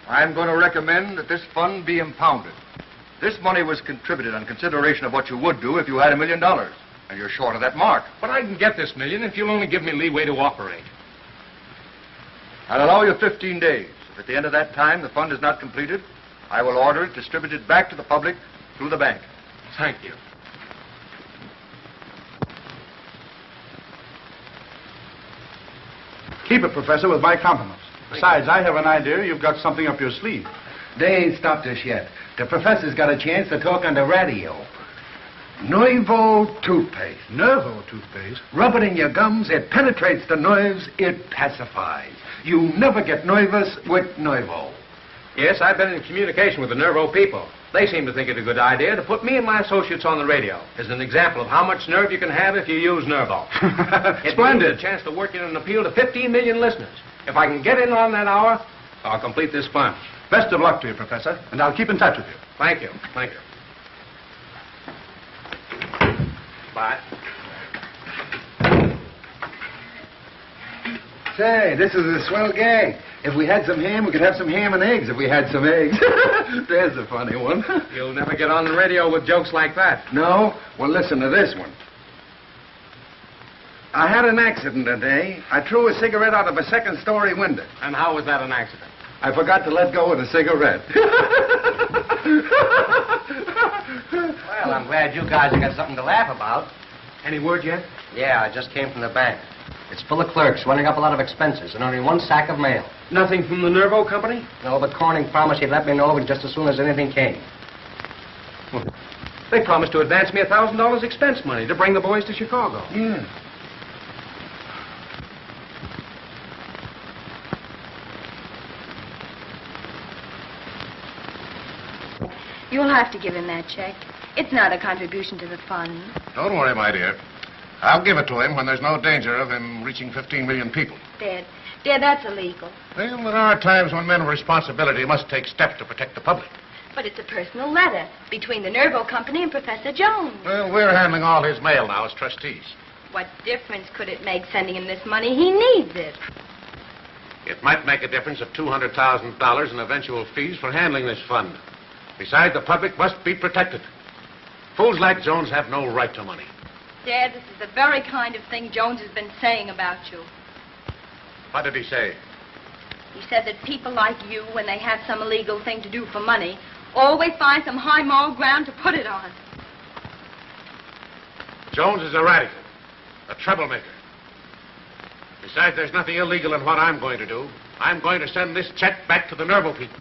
I'm going to recommend that this fund be impounded. This money was contributed on consideration of what you would do if you had $1 million. And you're short of that mark. But I can get this million if you'll only give me leeway to operate. I'll allow you 15 days. If at the end of that time the fund is not completed, I will order it distributed back to the public through the bank. Thank you. Keep it, Professor, with my compliments. Besides, I have an idea you've got something up your sleeve. They ain't stopped us yet. The professor's got a chance to talk on the radio. Nervo toothpaste. Nervo toothpaste? Rub it in your gums, it penetrates the nerves, it pacifies. You never get nervous with Nervo. Yes, I've been in communication with the Nervo people. They seem to think it a good idea to put me and my associates on the radio as an example of how much nerve you can have if you use Nervo. Splendid. It gives a chance to work in an appeal to 15 million listeners. If I can get in on that hour, I'll complete this fund. Best of luck to you, Professor, and I'll keep in touch with you. Thank you. Thank you. Bye. Say, this is a swell gang. If we had some ham, we could have some ham and eggs if we had some eggs. There's a funny one. You'll never get on the radio with jokes like that. No? Well, listen to this one. I had an accident today. I threw a cigarette out of a second-story window. And how was that an accident? I forgot to let go of the cigarette. Well, I'm glad you guys have got something to laugh about. Any word yet? Yeah, I just came from the bank. It's full of clerks running up a lot of expenses and only one sack of mail. Nothing from the Nervo company? No, but Corning promised he'd let me know just as soon as anything came. Well, they promised to advance me $1,000 expense money to bring the boys to Chicago. Yeah. You'll have to give him that check. It's not a contribution to the fund. Don't worry, my dear. I'll give it to him when there's no danger of him reaching 15 million people. Dad, that's illegal. Well, there are times when men of responsibility must take steps to protect the public. But it's a personal letter between the Nervo Company and Professor Jones. Well, we're handling all his mail now as trustees. What difference could it make sending him this money? He needs it. It might make a difference of $200,000 in eventual fees for handling this fund. Besides, the public must be protected. Fools like Jones have no right to money. Dad, this is the very kind of thing Jones has been saying about you. What did he say? He said that people like you, when they have some illegal thing to do for money, always find some high moral ground to put it on. Jones is a radical, a troublemaker. Besides, there's nothing illegal in what I'm going to do. I'm going to send this check back to the Nervo people.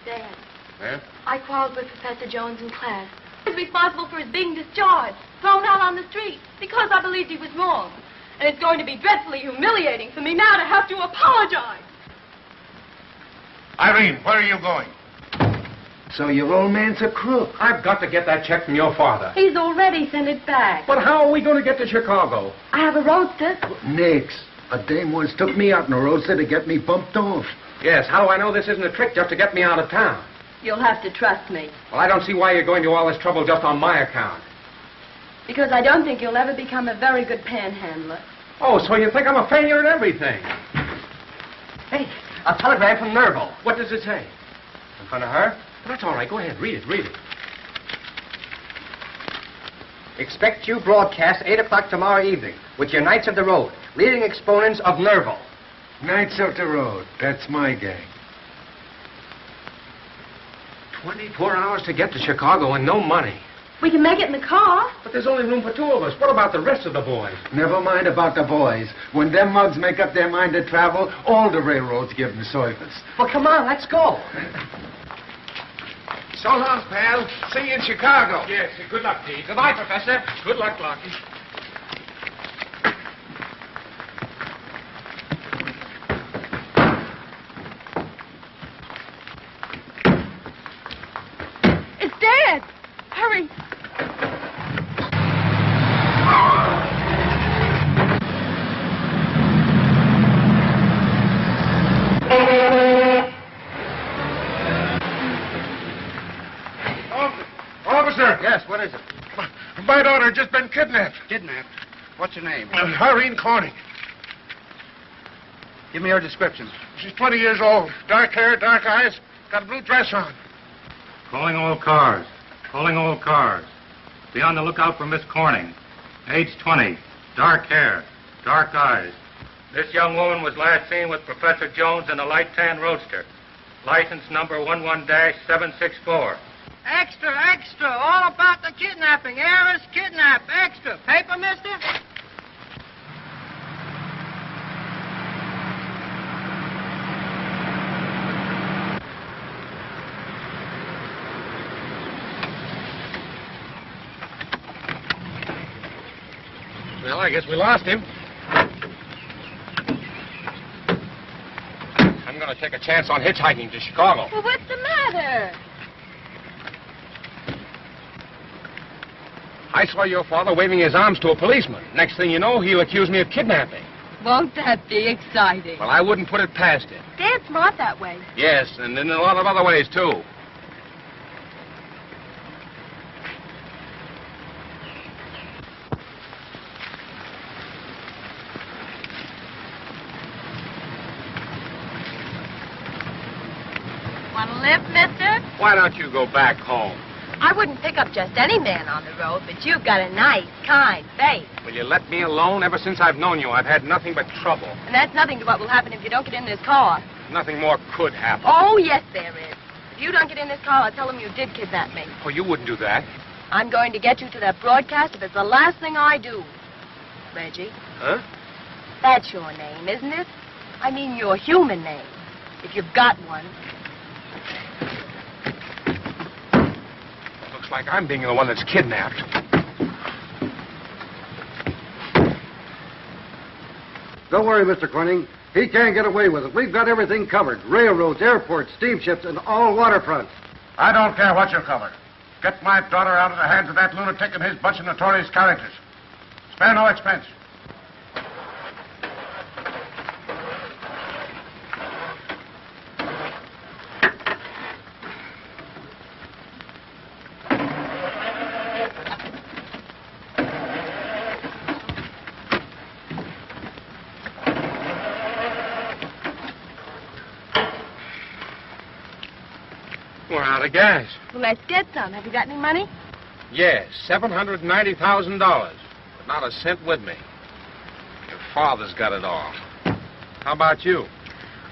Dad, Yeah? I quarreled with Professor Jones in class. He's responsible for his being discharged, thrown out on the street, because I believed he was wrong. And it's going to be dreadfully humiliating for me now to have to apologize. Irene, where are you going? So your old man's a crook. I've got to get that check from your father. He's already sent it back. But how are we going to get to Chicago? I have a roadster. Nix. A dame once took me out in a roadster to get me bumped off. Yes, how do I know this isn't a trick just to get me out of town? You'll have to trust me. Well, I don't see why you're going to all this trouble just on my account. Because I don't think you'll ever become a very good panhandler. Oh, so you think I'm a failure at everything? Hey, a telegram from Nervo. What does it say? In front of her? That's all right. Go ahead. Read it. Expect you broadcast 8 o'clock tomorrow evening with your Knights of the Road, leading exponents of Nervo. Knights of the Road. That's my gang. 24 hours to get to Chicago and no money. We can make it in the car. But there's only room for 2 of us. What about the rest of the boys? Never mind about the boys. When them mugs make up their mind to travel, all the railroads give them service. Well, come on, let's go. So long, pal. See you in Chicago. Yes, good luck, Dee. Goodbye, Professor. Good luck, Lockie. It's Dad. Hurry. Officer! Yes, what is it? My daughter has just been kidnapped. Kidnapped. What's her name? Irene Corning. Give me her description. She's 20 years old. Dark hair, dark eyes, got a blue dress on. Calling all cars. Calling all cars. Be on the lookout for Miss Corning. Age 20. Dark hair. Dark eyes. This young woman was last seen with Professor Jones in a light tan roadster. License number 11-764. Extra, extra. All about the kidnapping. Heiress kidnapped. Extra. Paper, mister? Well, I guess we lost him. I'm going to take a chance on hitchhiking to Chicago. Well, what's the matter? I saw your father waving his arms to a policeman. Next thing you know, he'll accuse me of kidnapping. Won't that be exciting? Well, I wouldn't put it past him. Dad's smart that way. Yes, and in a lot of other ways, too. Want to lift, mister? Why don't you go back home? I wouldn't pick up just any man on the road, but you've got a nice, kind face. Will you let me alone? Ever since I've known you, I've had nothing but trouble. And that's nothing to what will happen if you don't get in this car. Nothing more could happen. Oh, yes, there is. If you don't get in this car, I'll tell them you did kidnap me. Oh, you wouldn't do that. I'm going to get you to that broadcast if it's the last thing I do. Reggie. Huh? That's your name, isn't it? I mean your human name, if you've got one. Looks like I'm being the one that's kidnapped. Don't worry, Mr. Corning. He can't get away with it. We've got everything covered. Railroads, airports, steamships, and all waterfronts. I don't care what you cover. Get my daughter out of the hands of that lunatic and his bunch of notorious characters. Spare no expense. We're out of gas. Well, let's get some. Have you got any money? Yes, $790,000. But not a cent with me. Your father's got it all. How about you?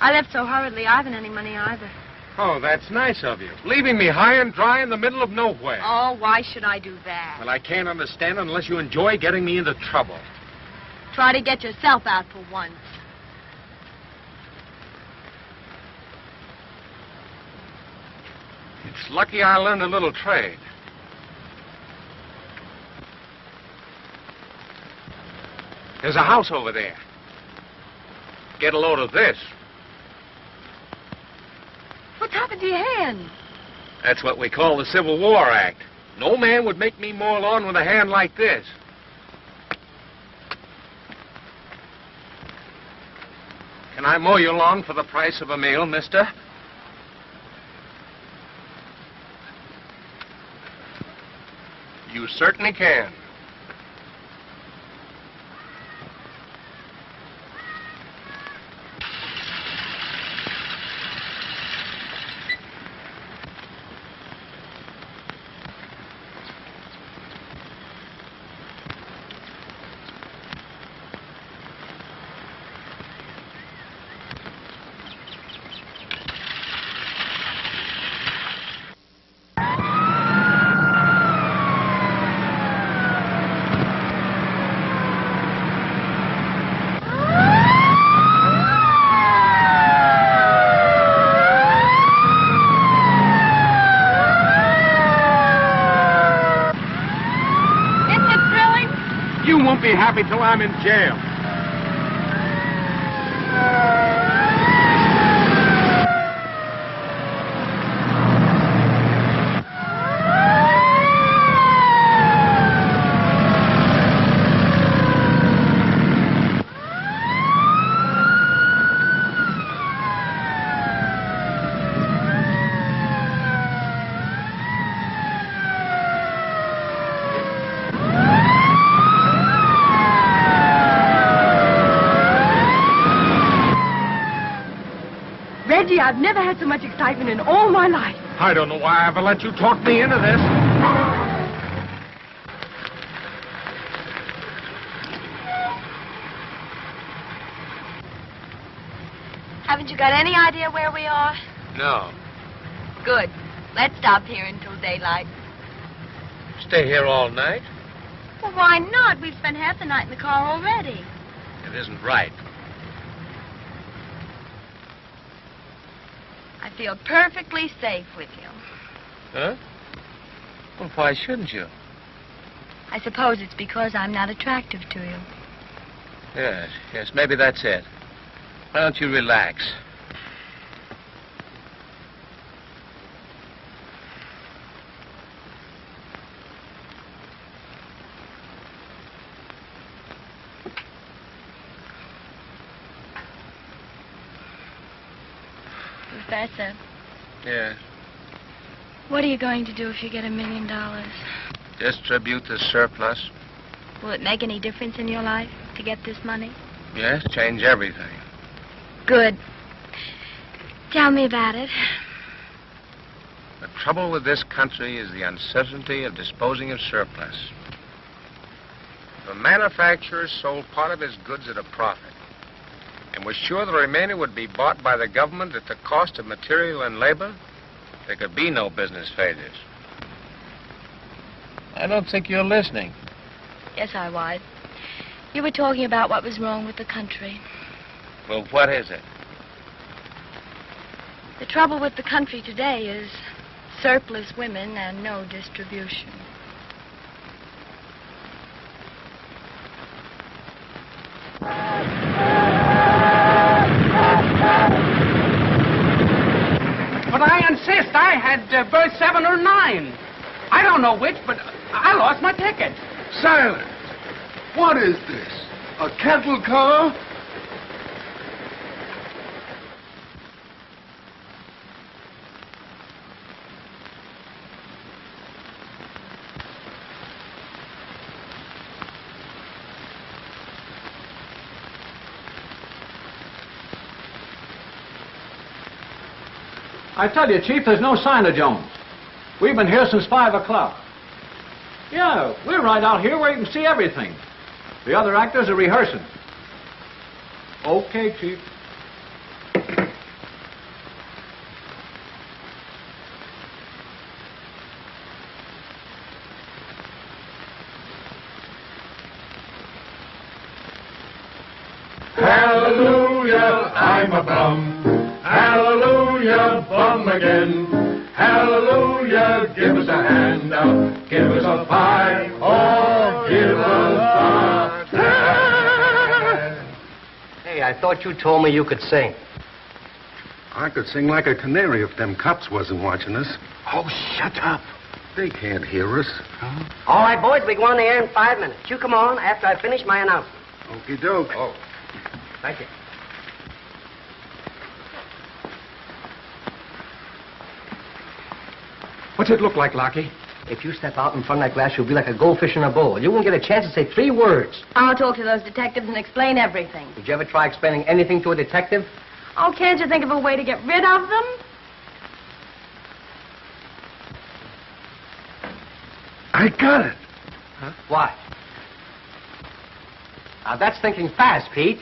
I left so hurriedly, I haven't any money either. Oh, that's nice of you. Leaving me high and dry in the middle of nowhere. Oh, why should I do that? Well, I can't understand it unless you enjoy getting me into trouble. Try to get yourself out for once. It's lucky I learned a little trade. There's a house over there. Get a load of this. What's happened to your hand? That's what we call the Civil War Act. No man would make me mow lawn with a hand like this. Can I mow your lawn for the price of a meal, mister? You certainly can. Be happy till I'm in jail. Gee, I've never had so much excitement in all my life. I don't know why I ever let you talk me into this. Haven't you got any idea where we are? No. Good. Let's stop here until daylight. Stay here all night? Well, why not? We've spent half the night in the car already. It isn't right. I feel perfectly safe with you. Huh? Well, why shouldn't you? I suppose it's because I'm not attractive to you. Yes, maybe that's it. Why don't you relax? Professor, Yes. what are you going to do if you get $1 million? Distribute the surplus. Will it make any difference in your life to get this money? Yes, change everything. Good. Tell me about it. The trouble with this country is the uncertainty of disposing of surplus. The manufacturer sold part of his goods at a profit and was sure the remainder would be bought by the government at the cost of material and labor. There could be no business failures. I don't think you're listening. Yes, I was. You were talking about what was wrong with the country. Well, what is it? The trouble with the country today is surplus women and no distribution. But I insist. I had berth 7 or 9. I don't know which, but I lost my ticket. Silence. What is this? A cattle car? I tell you, Chief, there's no sign of Jones. We've been here since 5 o'clock. Yeah, we're right out here where you can see everything. The other actors are rehearsing. Okay, Chief. Hallelujah, I'm a bum. Hallelujah, bum again. Hallelujah, give us a handout, give us a pie, or give us a... Hey, I thought you told me you could sing. I could sing like a canary if them cops wasn't watching us. Oh, shut up. They can't hear us. Huh? All right, boys, we go on the air in 5 minutes. You come on after I finish my announcement. Okie doke. Oh, thank you. What's it look like, Lockie? If you step out in front of that glass, you'll be like a goldfish in a bowl. You won't get a chance to say 3 words. I'll talk to those detectives and explain everything. Did you ever try explaining anything to a detective? Oh, can't you think of a way to get rid of them? I got it. Huh? What? Now, that's thinking fast, Pete.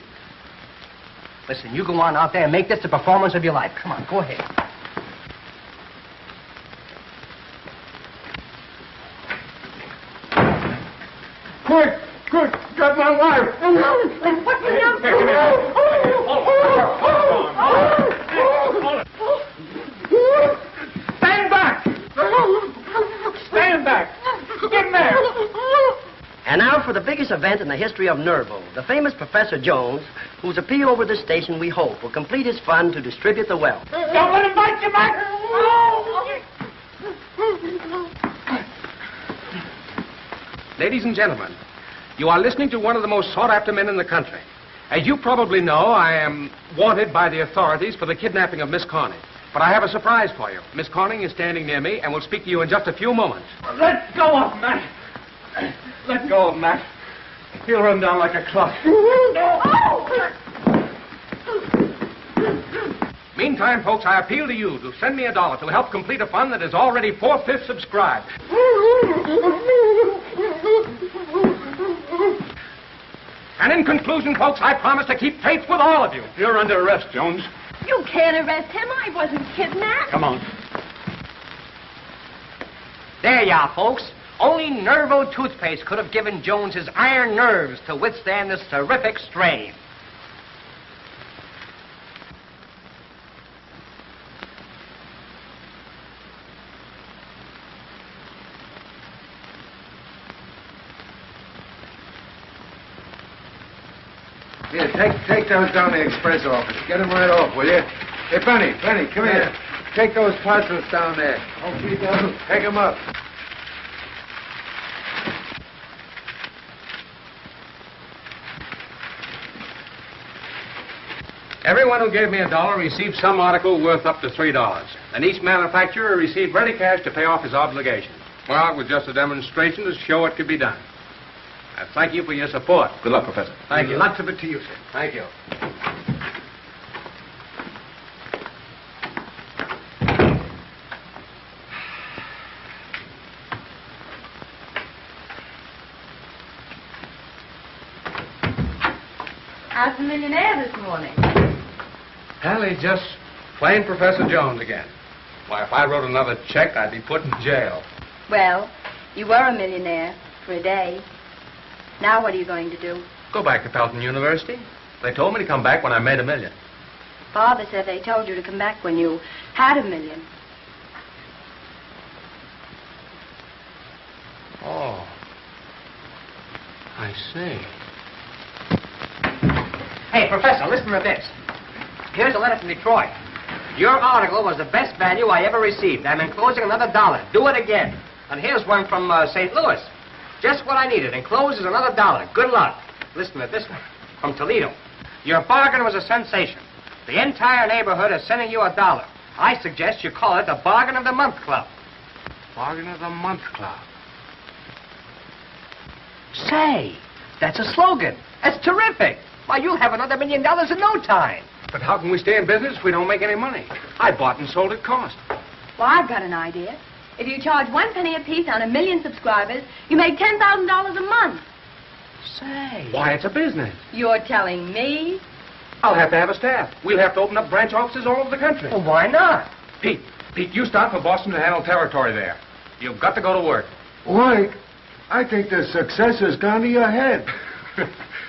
Listen, you go on out there and make this the performance of your life. Come on, go ahead. Quick, got my wife. What's the Stand back. Stand back. Get in there. And now for the biggest event in the history of Nervo, the famous Professor Jones, whose appeal over this station we hope will complete his fund to distribute the wealth. Don't let him bite you back. Ladies and gentlemen, you are listening to one of the most sought-after men in the country. As you probably know, I am wanted by the authorities for the kidnapping of Miss Corning. But I have a surprise for you. Miss Corning is standing near me and will speak to you in just a few moments. Let go of Matt. Let go of Matt. He'll run down like a clock. meantime, folks, I appeal to you to send me $1 to help complete a fund that is already 4/5 subscribed. And in conclusion, folks, I promise to keep faith with all of you. You're under arrest, Jones. You can't arrest him. I wasn't kidnapped. Come on. There you are, folks. Only Nervo toothpaste could have given Jones his iron nerves to withstand this terrific strain. Here, take those down to the express office. Get them right off, will you? Hey, Benny, come here. Take those parcels down there. Okay, down. Take them up. Everyone who gave me $1 received some article worth up to $3. And each manufacturer received ready cash to pay off his obligation. Well, it was just a demonstration to show it could be done. I thank you for your support. Good luck, Professor. Thank you. Lots of it to you, sir. Thank you. How's the millionaire this morning? Hallie just plain Professor Jones again. Why, if I wrote another check, I'd be put in jail. Well, you were a millionaire for a day. Now what are you going to do? Go back to Pelton University. They told me to come back when I made $1 million. Father said they told you to come back when you had $1 million. Oh. I see. Hey, Professor, listen to this. Here's a letter from Detroit. Your article was the best value I ever received. I'm enclosing another $1. Do it again. And here's one from St. Louis. Just what I needed. Enclosed is another $1. Good luck. Listen to this one. From Toledo. Your bargain was a sensation. The entire neighborhood is sending you $1. I suggest you call it the Bargain of the Month Club. Bargain of the Month Club. Say, that's a slogan. That's terrific. Why, you'll have another $1 million in no time. But how can we stay in business if we don't make any money? I bought and sold at cost. Well, I've got an idea. If you charge 1 penny apiece on 1 million subscribers, you make $10,000 a month. Say. Why, it's a business. You're telling me? I'll have to have a staff. We'll have to open up branch offices all over the country. Well, why not? Pete, you start for Boston to handle territory there. You've got to go to work. White, I think the success has gone to your head.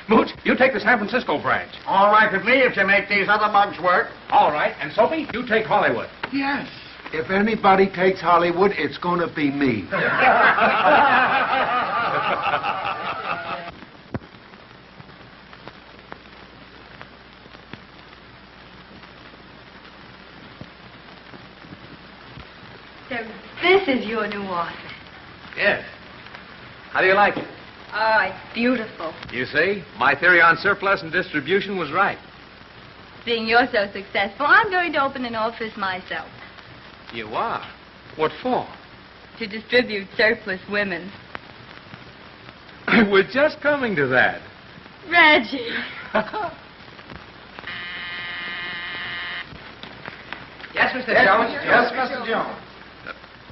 Mooch, you take the San Francisco branch. All right with me if you make these other mugs work. All right. And Sophie, you take Hollywood. Yes. If anybody takes Hollywood, it's going to be me. So this is your new office. Yes. How do you like it? Oh, it's beautiful. You see, my theory on surplus and distribution was right. Seeing you're so successful, I'm going to open an office myself. You are? What for? To distribute surplus women. We're just coming to that. Reggie. Yes, Mr. Jones? Yes, Mr. Jones.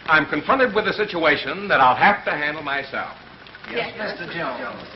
I'm confronted with a situation that I'll have to handle myself. Yes, Mr. Jones.